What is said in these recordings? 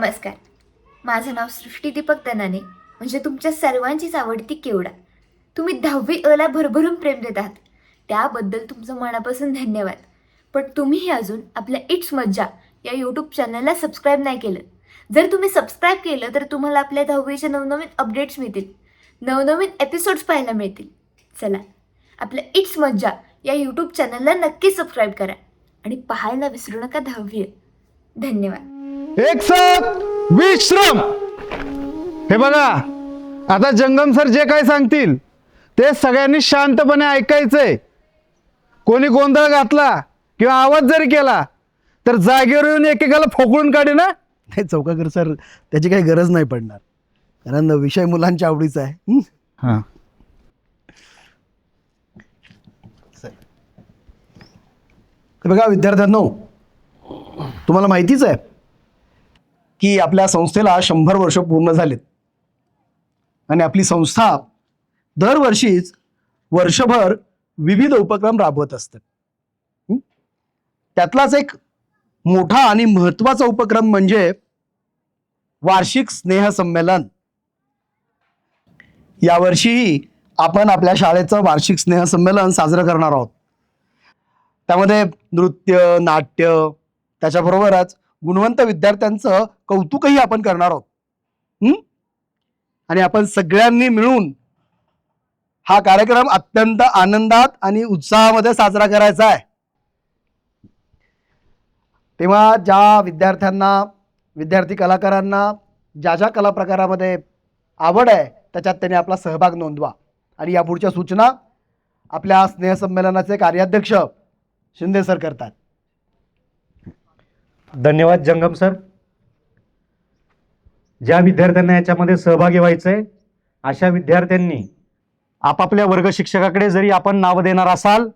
नमस्कार. माझं नाव सृष्टी दीपक दनाने, म्हणजे तुमच्या सर्वांचीच आवडती केवडा. तुम्ही 10वी अला भरभरून प्रेम देत आहात, त्याबद्दल तुमचं मनापासून धन्यवाद. पण तुम्हीही अजून आपल्या इट्स मज्जा या यूट्यूब चॅनलला सबस्क्राईब नाही केलं. जर तुम्ही सबस्क्राईब केलं तर तुम्हाला आपल्या 10वीचे नवनवीन अपडेट्स मिळतील, नवनवीन एपिसोड्स पाहायला मिळतील. चला, आपल्या इट्स मज्जा या यूट्यूब चॅनलला नक्की सबस्क्राईब करा आणि पाहायला विसरू नका 10वी. धन्यवाद. एक साथ विश्राम. हे बघा, आता जंगम सर जे काही सांगतील ते सगळ्यांनी शांतपणे ऐकायचंय. कोणी गोंधळ घातला किंवा आवाज जरी केला तर जागेवर येऊन एकेकाला फोकळून काढे ना. नाही चौकाकर सर, त्याची काही गरज नाही पडणार, कारण विषय मुलांच्या आवडीचा आहे. हां, बघा विद्यार्थ्यांनो, तुम्हाला माहितीच आहे की आपल्या संस्थेला 100 वर्ष पूर्ण झालेत आणि आपली संस्था दरवर्षीच वर्षभर विविध उपक्रम राबवत असते. त्यातलाच एक मोठा आणि महत्त्वाचा उपक्रम म्हणजे वार्षिक स्नेहसंमेलन. यावर्षीही आपण आपल्या शाळेचं वार्षिक स्नेहसंमेलन साजरं करणार आहोत. त्यामध्ये नृत्य, नाट्य, त्याच्याबरोबरच गुणवंत विद्यार्थ्यांचं कौतुकही आपण करणार आहोत. आणि आपण सगळ्यांनी मिळून हा कार्यक्रम अत्यंत आनंदात आणि उत्साहामध्ये साजरा करायचा आहे. तेव्हा ज्या विद्यार्थ्यांना, विद्यार्थी कलाकारांना ज्या ज्या कला प्रकारामध्ये आवड आहे त्याच्यात त्यांनी आपला सहभाग नोंदवा. आणि या पुढच्या सूचना आपल्या स्नेहसंमेलनाचे कार्याध्यक्ष शिंदे सर करतात. धन्यवाद जंगम सर. ज्या विद्यार्थ्यांना याच्यामध्ये सहभागी व्हायचंय अशा विद्यार्थ्यांनी आपापल्या वर्ग शिक्षकाकडे जरी आपण नाव देणार असाल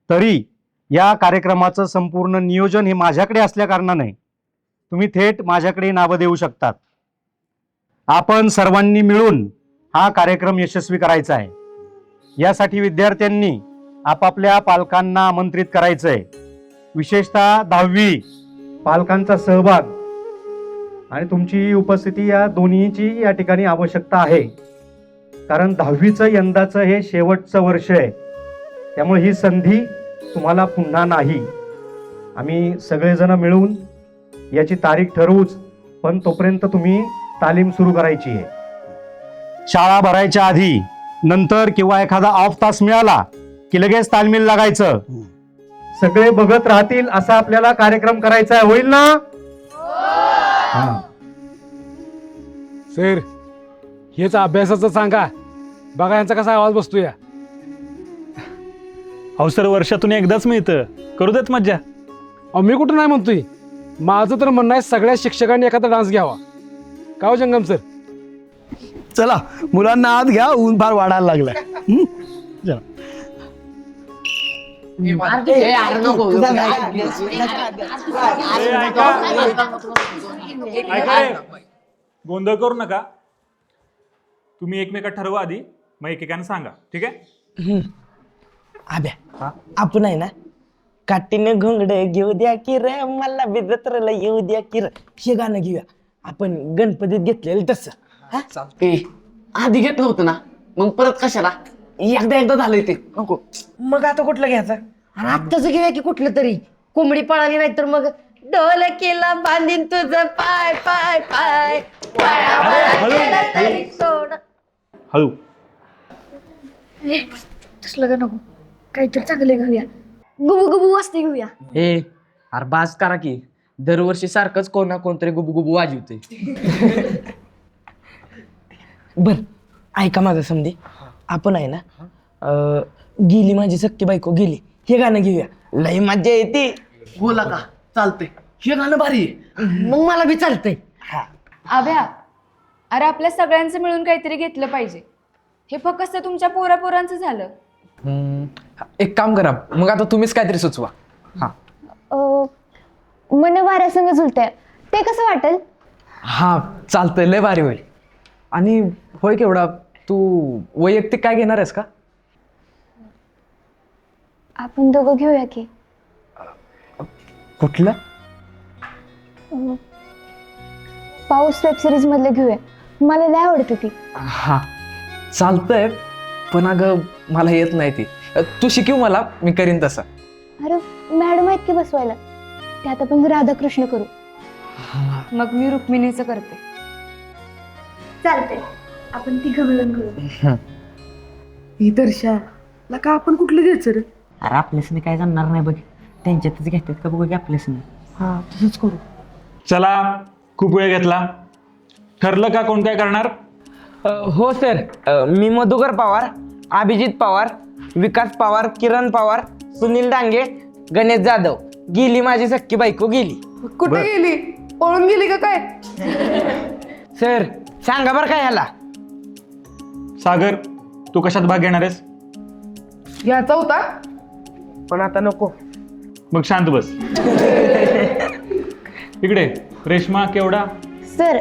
तरी या कार्यक्रमाचं संपूर्ण नियोजन हे माझ्याकडे असल्या कारणाने तुम्ही थेट माझ्याकडे नावं देऊ शकतात. आपण सर्वांनी मिळून हा कार्यक्रम यशस्वी करायचा आहे. यासाठी विद्यार्थ्यांनी आपापल्या पालकांना आमंत्रित करायचंय. विशेषतः 10वी पालकांचा सहभाग आणि तुमची उपस्थिती या दोन्हीची या ठिकाणी आवश्यकता आहे. कारण 10वीचं यंदाचं हे शेवटचं वर्ष आहे, त्यामुळे ही संधी तुम्हाला पुन्हा नाही. आम्ही सगळेजण मिळून याची तारीख ठरवूच, पण तोपर्यंत तुम्ही तालीम सुरू करायची आहे. शाळा भरायच्या आधी, नंतर किंवा एखादा ऑफ तास मिळाला की लगेच तालमीला लागायचं. सगळे बघत राहतील असा आपल्याला कार्यक्रम करायचा आहे. होईल ना? सर, हेच अभ्यासाचं सांगा. बघा यांचा कसा आवाज बसतो या. अहो सर, वर्षातून एकदाच मिळतं, करू देत मज्जा. अहो मी कुठं नाही म्हणतोय, माझं तर म्हणणं आहे सगळ्या शिक्षकांनी एखादा डान्स घ्यावा. का हो जंगम सर? चला, मुलांना आत घ्या, ऊन फार वाढायला लागलाय. चला. ऐका रे, गोंधळ करू नका. तुम्ही एकमेकात ठरवा आधी, मग एकेकाने सांगा. ठीक आहे? आब्या, आपण आहे ना काटीने घोंगड घेऊ द्या की रे, मला बिजत्रला येऊ द्या की रे, हे गाणं घेऊया. आपण गणपतीत घेतलेलं तसं. आधी घेतलं होतं ना, मग परत कशाला? एकदा झालंय ते, नको. मग आता कुठलं घ्यायचं? आणि आत्ताच घेऊया की कुठलं तरी. कोंबडी पळाली नाही तर मग डोल केला बांधीन तुझं पाय पाय पाय. हळू. तसलं का नको, काहीतरी चांगले घेऊया. गुबू गुबू वाजते घेऊया. अरे बास करा की, दरवर्षी सारखंच कोण ना कोणतरी गुबू गुबू वाजवते. बर, ऐका माझं समधी. आपण आहे ना गेली माझी सख्खी बायको गेली, हे गाणं घेऊया. लई मज्जा येते. बोला का? चालतंय, हे गाणं भारी आहे. मग मला बी चालतंय. आभ्या, अरे आपल्या सगळ्यांचं मिळून काहीतरी घेतलं पाहिजे. हे फक्त तुमच्या पोरापोरांचं झालं. एक काम करा, मग आता तुम्हीच काहीतरी सुचवा. मन वाऱ्या संग झुलतंय, ते कसं वाटेल? हा चालतंय, लय भारी होईल. आणि होय केवढा, तू वैयक्तिक काय घेणार आहेस का? आपण दोघं घेऊया की. कुठलं? पाऊस वेब सिरीज मधले घेऊया, मला लय आवडते ती. हा चालतंय, पण अगं मला येत नाही ती. तू शिकव मला, मी करीन तसं. अरे मॅडम आहेत की बसवायला, त्यात आपण राधाकृष्ण करू. मग मी रुक्मिणीचं करते. चालतंय, आपण तिघं मिळून करू. ही दर्शा का आपण कुठलं घ्यायचं रे? अरे आपल्यासने काय जमणार नाही बघ, त्यांच्यातच घेतात का बघू की आपल्यासने. हा तसंच करू. चला, खूप वेळ घेतला. ठरलं का कोण काय करणार? हो सर, मी मधुकर पवार, अभिजित पवार, विकास पवार, किरण पवार, सुनील डांगे, गणेश जाधव. गेली माझी सख्खी बायको गेली. कुठे गेली? पळून गेली का काय? सर सांगा बरं काय ह्याला. सागर, तू कशात भाग घेणार आहेस? घ्यायचा होता पण आता नको. मग शांत बस. इकडे रेश्मा, केवढा? सर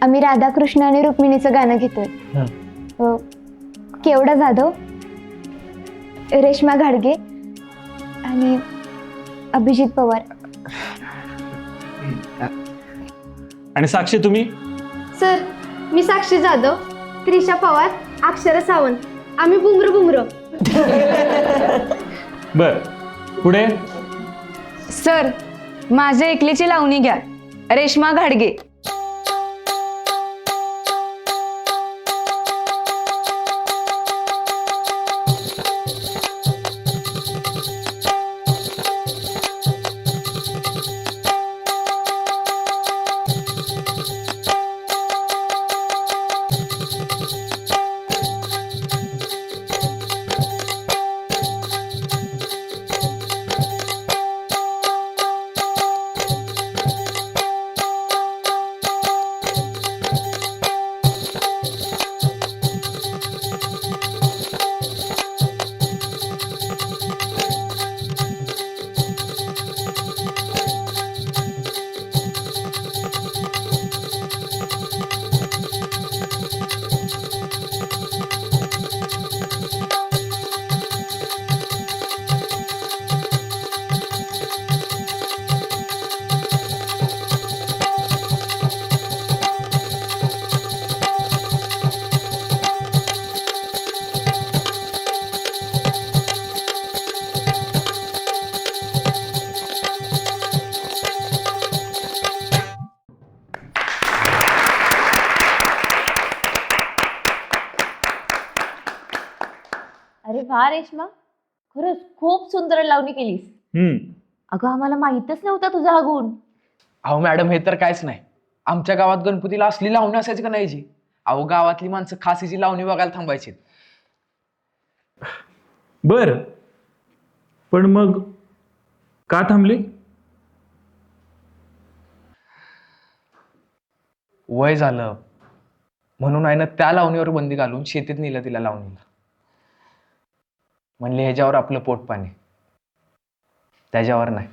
आम्ही राधाकृष्ण आणि रुक्मिणीचं गाणं घेतोय. केवढा जाधव, रेश्मा घाडगे आणि अभिजित पवार. आणि साक्षी, तुम्ही? सर मी साक्षी जाधव, त्रिशा पवार, अक्षरा सावंत. आम्ही बुमरो बुमरो. बर, पुढे? सर माझ्या एकलीची लावणी घ्या, रेश्मा घाडगे. अरे वा रेश्मा, खरंच खूप सुंदर लावणी केलीस. अगं आम्हाला माहितच नव्हता तुझा हा गुण. अहो मॅडम, हे तर कायच नाही. आमच्या गावात गणपतीला असली लावणी असायची का नाही जी? अहो गावातली माणसं खास हिची लावणी बघायला थांबायची. बर, पण मग का थांबली? वय झालं म्हणून आहे ना, त्या लावणीवर बंदी घालून शेतीत नेलं तिला लावणीला. म्हणले ह्याच्यावर आपलं पोट पाणी, त्याच्यावर नाही.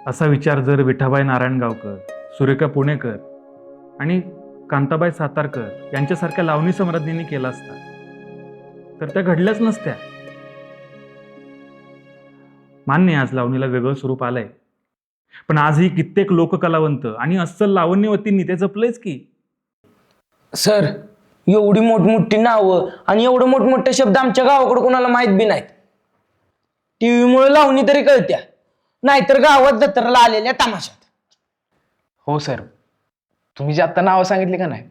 असा विचार जर विठाबाई नारायणगावकर, सुरेखा पुणेकर आणि कांताबाई सातारकर यांच्यासारख्या लावणी सम्राज्ञींनी केला असता तर त्या घडल्याच नसत्या. मान्य आहे, आज लावणीला वेगळं स्वरूप आलंय, पण आजही कित्येक लोककलावंत आणि अस्सल लावण्यवतींनी ते जपलेच की. सर एवढी मोठमोठी नावं आणि एवढं मोठमोठे शब्द आमच्या गावाकडे कोणाला माहित बी नाहीत. टीव्हीमुळे लावणी तरी कळत्या, नाहीतर गावात जत्रेला आलेल्या तमाशात. हो सर, तुम्ही जे आत्ता नावं सांगितली का नाही,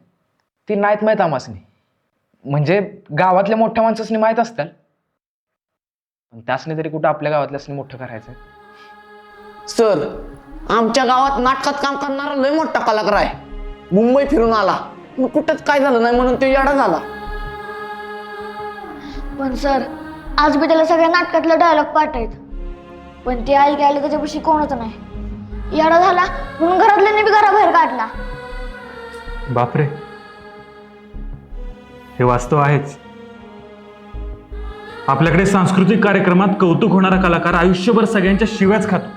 ती नाहीत माहीत आमासनी. म्हणजे गावातल्या मोठ्या माणसासनी माहीत असतात, पण त्यासनी तरी कुठं आपल्या गावातल्यासनी मोठं करायचं. सर आमच्या गावात नाटकात काम करणारा लय मोठा कलाकार आहे. मुंबई फिरून आला, पण कुठंच काय झालं नाही म्हणून तो येडा झाला. पण सर आज बी त्याला सगळ्या नाटकातलं डायलॉग पाठ आहेत, पण ते ऐकायला त्याच्यापाशी कोणच नाही. येडा झाला म्हणून घरातल्यांनी बी घराबाहेर काढला. बापरे, हे वास्तव आहेच. आपल्याकडे सांस्कृतिक कार्यक्रमात कौतुक होणारा कलाकार आयुष्यभर सगळ्यांच्या शिव्याच खातो.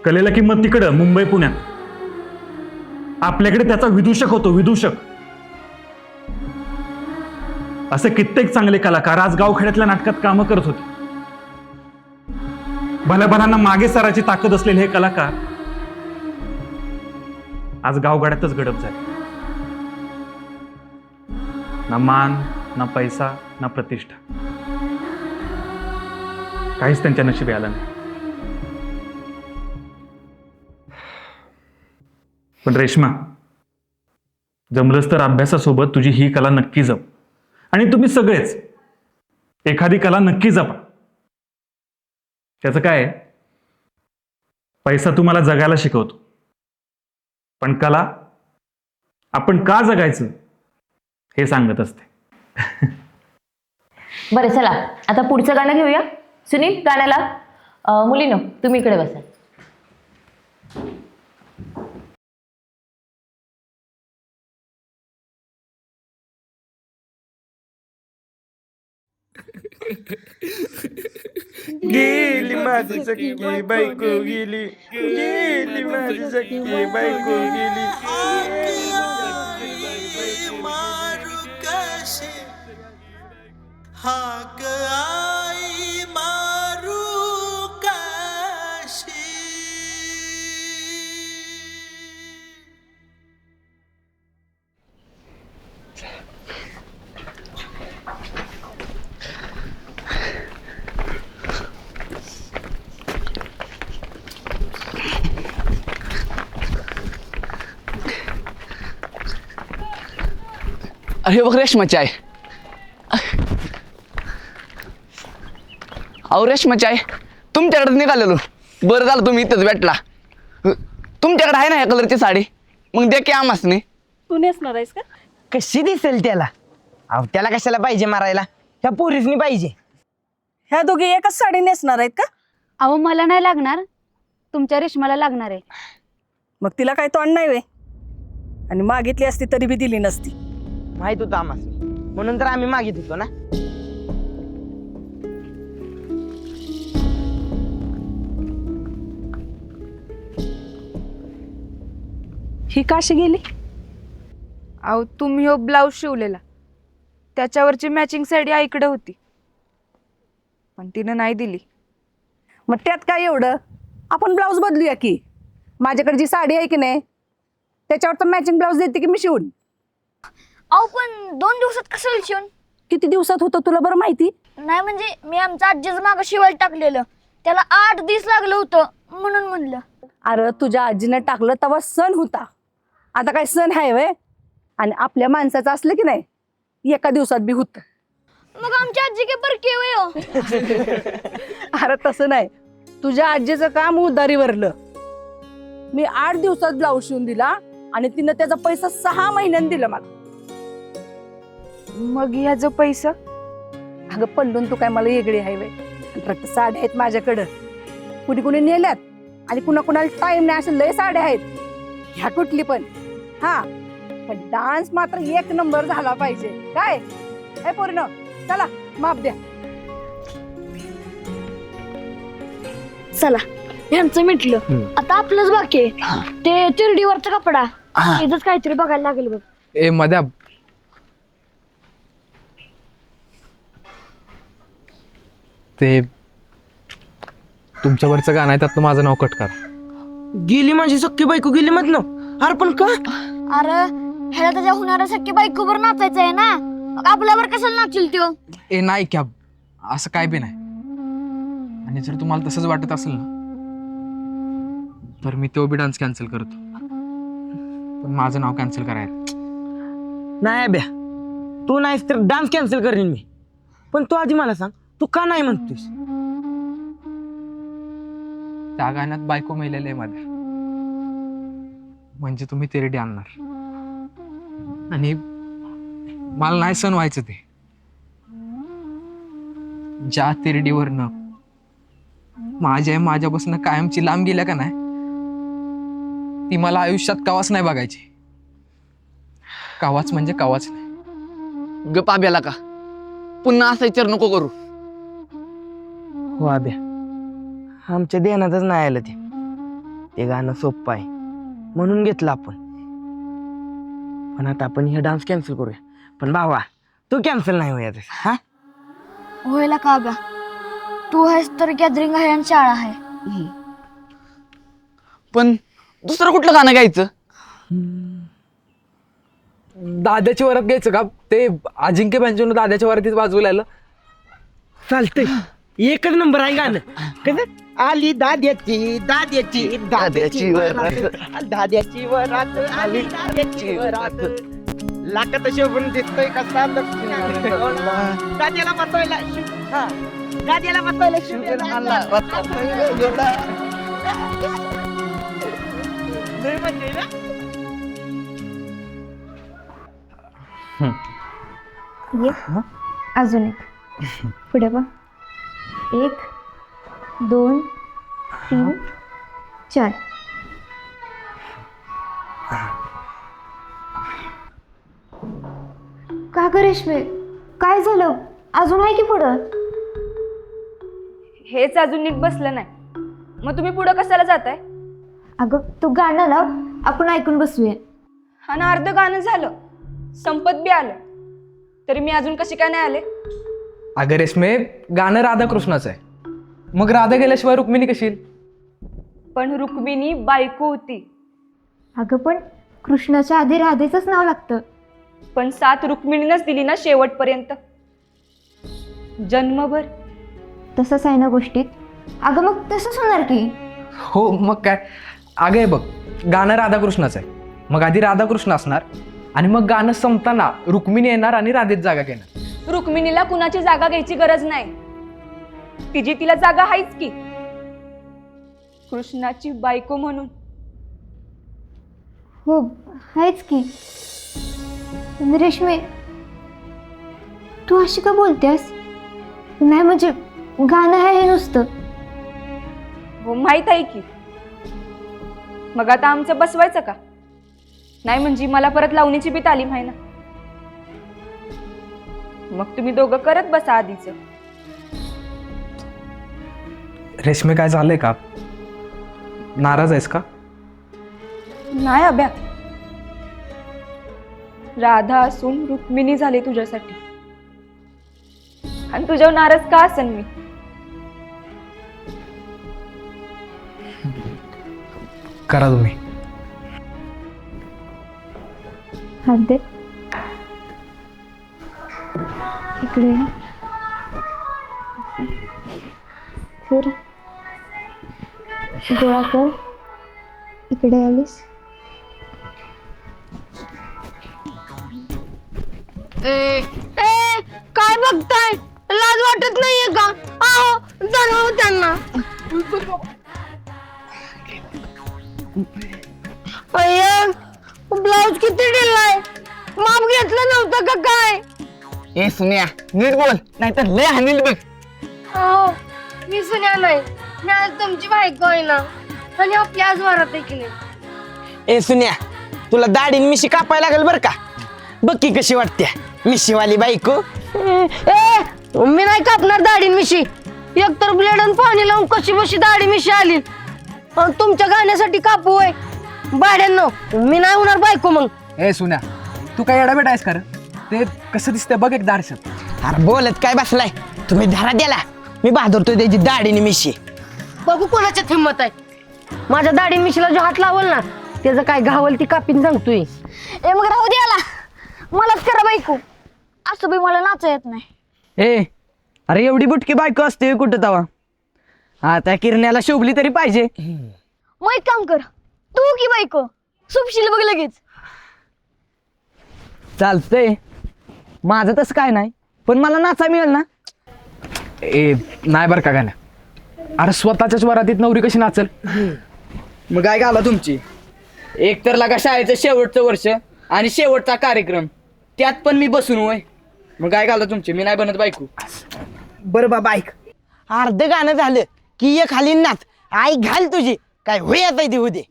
कलेला किंमत तिकडं मुंबई पुण्यात, आपल्याकडे त्याचा विदूषक होतो, विदूषक. असे कित्येक चांगले कलाकार आज गावखेड्यातल्या नाटकात कामं करत होते. भल्याभल्यांना मागे सराची ताकद असलेले हे कलाकार आज गावगाड्यातच गडप झाले. ना मान, ना पैसा, ना प्रतिष्ठा, काहीच त्यांच्या नशिबी आलं नाही. पण रेश्मा, जमलंच तर अभ्यासासोबत तुझी ही कला नक्की जप. आणि तुम्ही सगळेच एखादी कला नक्की जपा. त्याचं काय आहे? पैसा तुम्हाला जगायला शिकवतो, पण कला आपण का जगायचं हे सांगत असते. बरं चला आता पुढचं गाणं घेऊया. सुनील गाण्याला मुलीनो तुम्ही इकडे बसा. गेली माझी सखी बायको गेली, गेली माझी सखी बायको गेली. मारू कशी हाक आई मारू कशी. अरे बघ रेशमाची आहे. अहो रेशमाची आहे, तुमच्याकडे निघालेलो. बरं झालं तुम्ही इथंच भेटला. तुमच्याकडे आहे ना ह्या कलरची साडी? मग द्या की आमासने. तू नेसणार आहेस का? कशी दिसेल त्याला? अहो त्याला कशाला पाहिजे मारायला? ह्या पोरीसनी पाहिजे. ह्या दोघी एकच साडी नेसणार आहेत का? अहो मला नाही लागणार, तुमच्या रेशमाला लागणार आहे. मग तिला काही तोंड नाही वे, आणि मागितली असती तरी बी दिली नसती. माहित होतं आमासने, म्हणून तर आम्ही मागित होतो ना. ही काशी गेली? अहो तुम्ही हो ब्लाऊज शिवलेला, त्याच्यावरची मॅचिंग साडी आईकडे होती, पण तिनं नाही दिली. मग त्यात काय एवढं, आपण ब्लाऊज बदलूया की. माझ्याकडे जी साडी आहे की नाही त्याच्यावर तर मॅचिंग ब्लाऊज देते की मी शिवून. अहो पण 2 दिवसात कसं शिवून? किती दिवसात होतं तुला बरं माहिती? नाही म्हणजे मी आमच्या आजीचं मागं शिवायला टाकलेलं, त्याला 8 दिवस लागलं होतं म्हणून म्हणलं. अरे तुझ्या आजीनं टाकलं तेव्हा सण होता, आता काय सण आहे वे? आणि आपल्या माणसाचं असलं की नाही एका दिवसात बी होतं. मग आमची आजी काय बरकी आहे हो? अरे तसं नाही, तुझ्या आजीचं काम उधारीवरलं. मी 8 दिवसात ब्लाऊज शिवून दिला आणि तिनं त्याचा पैसा 6 महिन्यांनी दिला मला. मग ह्याचं पैसा? अगं पल्लून तू काय मला वेगळी आहे वे? रक्त साड्या आहेत माझ्याकडं, कुणी कुणी नेल्यात आणि कुणा कुणाला टाइम नाही, अशा लय साड्या आहेत. ह्या कुठली पण हा, पण डान्स मात्र 1 नंबर झाला पाहिजे. काय हे पूर्ण? चला माप द्या. चला ह्यांचं मिटलं, आता आपलंच बाकी आहे ते चिरडीवरचा कपडा. इथंच काहीतरी बघायला लागेल बघ. ए मध्या, ते तुमच्यावरचं गाणं आहे त्यातलं माझं नाव कट करा. गेली माझी सख्खी बायको गेली मत ना. अरे पण का? अरे ह्याला त्याच्या होणाऱ्यासारखी बायकोवर नाचायचं आहे ना, मग आपल्यावर कशाला नाचील त्यो? ए नाही क्या, असं काय बी नाही. आणि जर तुम्हाला तसंच वाटत असेल ना तर मी तो बी डान्स कॅन्सल करतो, पण माझं नाव कॅन्सल करायला. नाही अभ्या, तू नाहीस तर डान्स कॅन्सल करीन मी. पण तू आधी मला सांग, तू का नाही म्हणतोस? त्या गाण्यात बायको मेलेले आहे माझ्या, म्हणजे तुम्ही तेरडी आणणार. आणि मला नाही सण व्हायचं ते. ज्या तेरडीवरनं माझ्यापासून कायमची लांब गेल्या का नाही, ती मला आयुष्यात कवाच नाही बघायची. कवाच म्हणजे कवाच नाही. गप आब्याला का पुन्हा असा विचार नको करू. हो आब्या, आमच्या ध्यानातच नाही आलं ते गाणं सोपं आहे म्हणून घेतलं आपण. पण आता आपण हे डान्स कॅन्सल करूया. पण भावा तू कॅन्सल नाही होया. हा होईल का बा? तू आहेस तर गॅदरिंग आहे आणि शाळा आहे. पण दुसरं कुठलं गाणं गायचं? दाद्याची वरात घ्यायचं का? ते अजिंक्य बँजून दाद्याच्या वरातीत वाजवू आलं. चालतंय, एकच नंबर आहे गाणं. कसं आली दाद्याची दाद्याची दाद्याची वरात, दाद्याची वरात आली दाद्याची वरात, लाकत शोभून दिसतोय कसा दाद्याला बसवायला दाद्याला बसवायला अजून एक पुढे बघ. 1 2 3 4. का ग रेश्मे, काय झालं? अजून आहे की पुढं? हेच अजून नीट बसलं नाही, मग तुम्ही पुढं कशाला जाताय? अगं तू गाणं लाव, आपण ऐकून बसूया. आणि अर्ध गाणं झालं, संपत बी आलं, तरी मी अजून कशी काय नाही आले? अगं रेश्मे, गाणं राधाकृष्णाचं आहे, मग राधा गेल्याशिवाय रुक्मिणी कशी? पण रुक्मिणी बायको होती. अगं पण कृष्णाच्या आधी राधेचंच नाव लागतं. पण साथ रुक्मिणीनंच दिली ना शेवटपर्यंत, जन्मभर. तसंच आहे ना गोष्टीत. अगं मग तसंच होणार की. हो मग काय. अगं हे बघ, गाणं राधाकृष्णाचं आहे, मग आधी राधाकृष्ण असणार आणि मग गाणं संपताना रुक्मिणी येणार आणि राधेत जागा घेणार. रुक्मिणीला कुणाची जागा घ्यायची गरज नाही, तिची तिला जागा आहेच की, कृष्णाची बायको म्हणून. हो आहेच की. पण रेश्मे, तू अशी का बोलतेस? नाही म्हणजे गाणं आहे हे नुसतं. हो माहित आहे की. मग आता आमचं बसवायचं का? नाही म्हणजे मला परत लावणीची बी तालीम आहे ना. मग तुम्ही दोघं करत बसा आधीच. रेश्मे, काय झालंय का? नाराज आहेस का? नाही अभ्या, राधा असून रुक्मिणी झाली तुझ्यासाठी, आणि तुझ्यावर नाराज का असेल मी? करा तुम्ही. हात दे इकडे. फिर गोळा कर. इकडे आलीस. काय बघताय? लाज वाटत नाहीये का? आहो जरा त्यांना. ब्लाऊज किती दिलाय? माप घेतलं नव्हतं का काय? ए सुन्या, नीट बोल, नाहीतर लय हानील बघ. हो मी सुन्या नाही, मी आज तुमची बायको आहे ना, आणि आपली आज वरात आहे की नाही. ए सुन्या, तुला दाढी मिशी कापायला लागेल बर का. बघ की कशी वाटते मिशीवाली बायको. मी नाही कापणार दाढी मिशी. एकतर ब्लेड आणि पाणी लावून कशी बशी दाढी मिशी आली. तुमच्या गाण्यासाठी कापू होय भाड्यांनो, मी नाही होणार बायको मग. ए सुन्या, तू काय एडाबेट आहेस का रे? ते कसं दिसतंय बघ एक दारशात. अरे बोलत काय बसलाय तुम्ही, धरा द्याला. मी बहादुरतोय त्याची दाढीने मिशी. बघू कोणाच्यात हिंमत आहे. माझ्या दाढी मिशीला जो हात लावल ना, त्याचं काय घावल ती कापीन सांगतोय. ए मग राहू द्याला, मलाच करा बायको. असं बी मला नाचा येत नाही. ए अरे एवढी बुटकी बायको असते कुठं तवा? हा त्या किरण्याला शोभली तरी पाहिजे. मग एक काम कर, तू की बायको सुपशील बघ लगेच. चालतंय, माझं तसं काय नाही, पण मला नाचा मिळेल ना. ए नाही बरं का गाणं. अरे स्वतःच्याच वरातीत नवरी कशी नाचल? मग काय घाला तुमची? एक तर लागा शाळेचं शेवटचं वर्ष आणि शेवटचा कार्यक्रम, त्यात पण मी बसून होय. मग काय घाला तुमची? मी नाही बनत बायको. बरं बाबा ऐक, अर्ध गाणं झालं की एक खाली नाच. आई घाल तुझी काय होय आता इथे होते.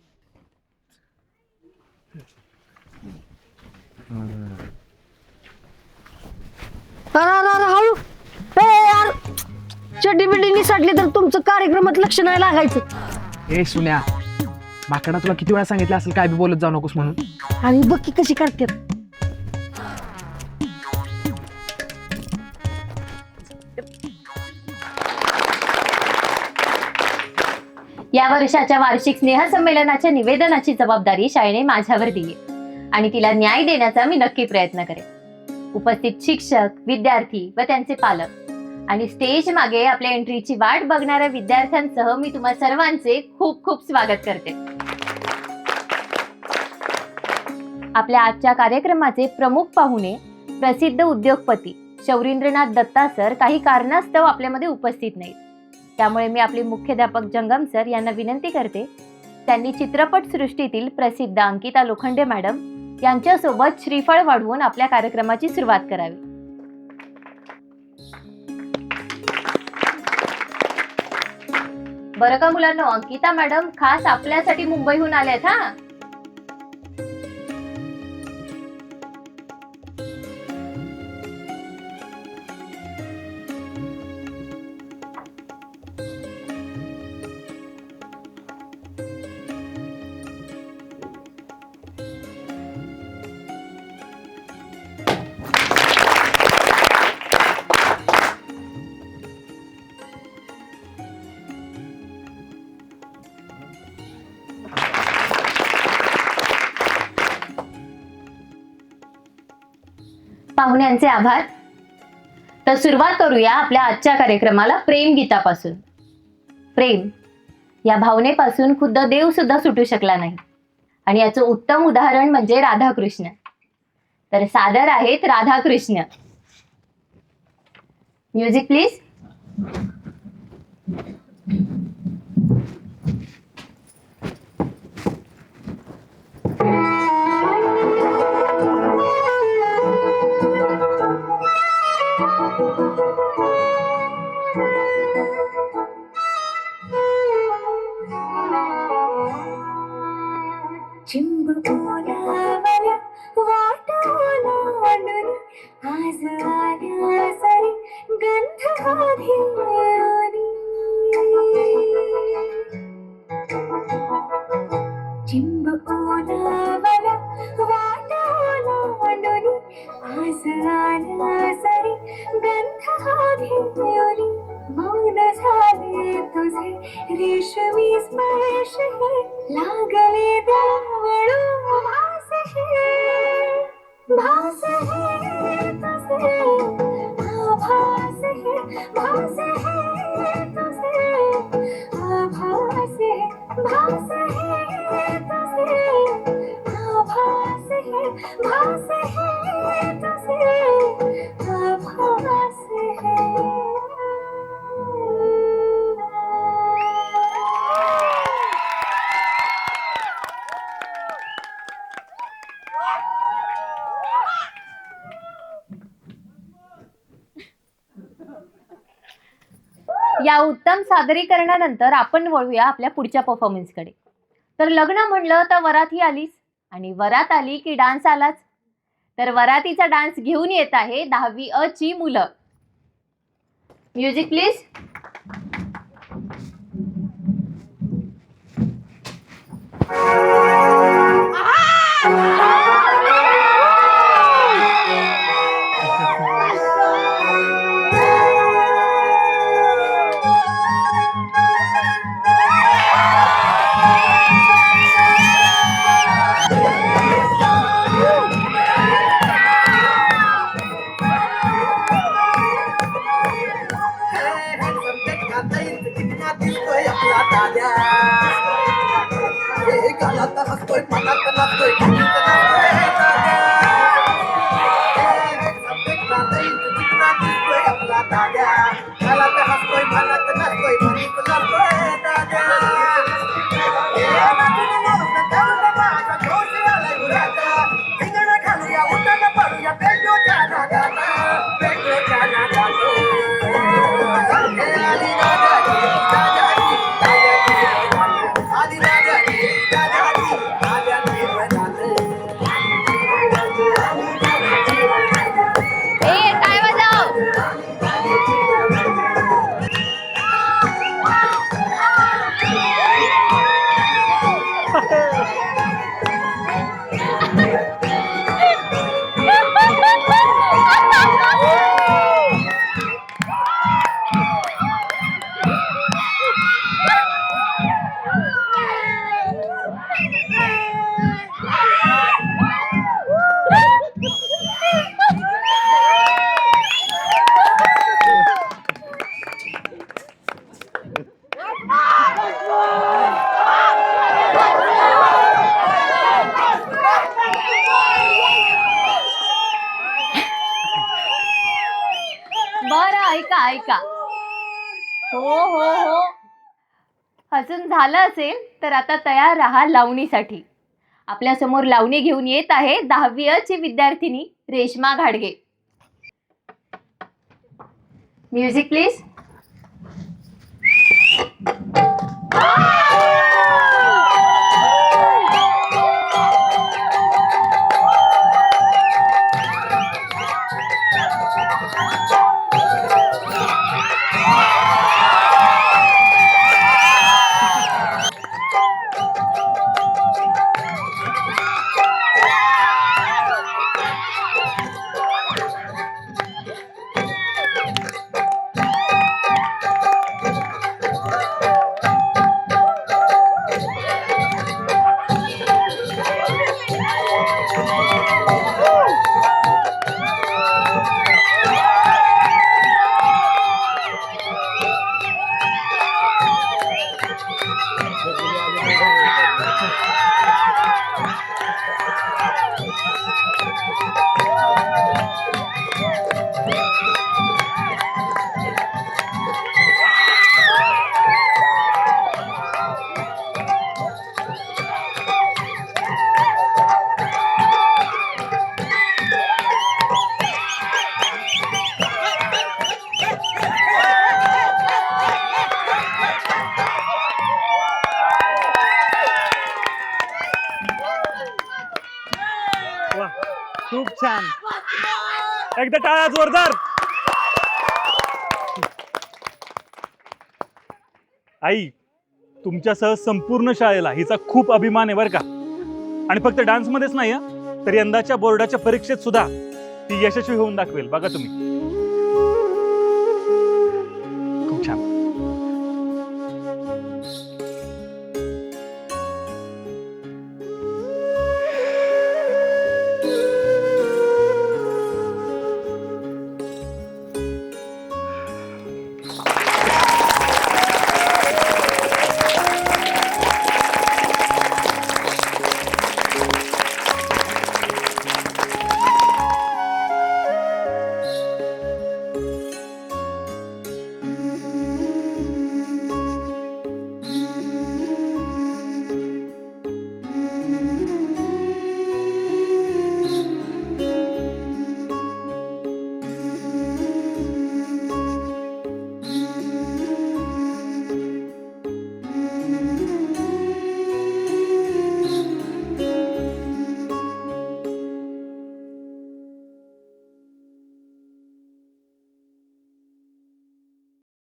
हळू. यार चड्डी बिड्डी निसाटली तर तुमचं कार्यक्रमात लक्ष नाही लागायचं. ए सुन्या, माकडा तुला किती वेळा सांगितलं असेल काय बी बोलत जाऊ नकोस म्हणून. आणि बघ की कशी करतात. या वर्षाच्या वार्षिक स्नेहसंमेलनाच्या निवेदनाची जबाबदारी शाळेने माझ्यावर दिली आणि तिला न्याय देण्याचा मी नक्की प्रयत्न करेन. उपस्थित शिक्षक, विद्यार्थी व त्यांचे पालक आणि स्टेज मागे आपल्या एंट्रीची वाट बघणाऱ्या विद्यार्थ्यांसह मी तुम्हा सर्वांचे खूप खूप स्वागत करते. आपल्या आजच्या कार्यक्रमाचे प्रमुख पाहुणे प्रसिद्ध उद्योगपती शौरींद्रनाथ दत्ता सर काही कारणास्तव आपल्यामध्ये उपस्थित नाहीत. त्यामुळे मी आपले मुख्याध्यापक जंगम सर यांना विनंती करते त्यांनी चित्रपट सृष्टीतील प्रसिद्ध अंकिता लोखंडे मॅडम यांच्यासोबत श्रीफळ वाढवून आपल्या कार्यक्रमाची सुरुवात करावी. बरं का मुलांना, अंकिता मॅडम खास आपल्यासाठी मुंबईहून आल्यात हा. पाहुण्यांचे आभार. तर सुरुवात करूया आपल्या आजच्या कार्यक्रमाला प्रेम गीतापासून. प्रेम या भावनेपासून खुद्द देव सुद्धा सुटू शकला नाही आणि याचं उत्तम उदाहरण म्हणजे राधाकृष्ण. तर सादर आहेत राधाकृष्ण. Music please. चिंब ओलावल्या वाट ओलांडून आज आल्या सरी गंध घेऊनी. चिंब ओलावल्या वाट ओलांडून आज आल्या सरी गंध घेऊनी. मौन झाले तुझे रेशमी स्पर्श हे लागले दावळू भास हे तुझे आभास हे भास हे तुझे आभास हे भास हे तुझे आभास हे भास हे तुझे आभास हे. या उत्तम सादरीकरणानंतर आपण वळूया आपल्या पुढच्या परफॉर्मन्सकडे. तर लग्न म्हणलं तर वराती आलीच आणि वरात आली की डान्स आलाच. तर वरातीचा डान्स घेऊन येत आहे 10वी अ ची मुलं. Music please. हो हो हो, हसून झालं असेल तर आता तयार राहा लावणीसाठी. आपल्या समोर लावणी घेऊन येत आहे 10वी ची विद्यार्थिनी रेश्मा घाडगे. Music please. खूप छान, एकदा टाळ्या जोरदार. आई, तुमच्यासह संपूर्ण शाळेला हिचा खूप अभिमान आहे बरं का. आणि फक्त डान्समध्येच नाही तर यंदाच्या बोर्डाच्या परीक्षेत सुद्धा ती यशस्वी होऊन दाखवेल. बघा तुम्ही, खूप छान.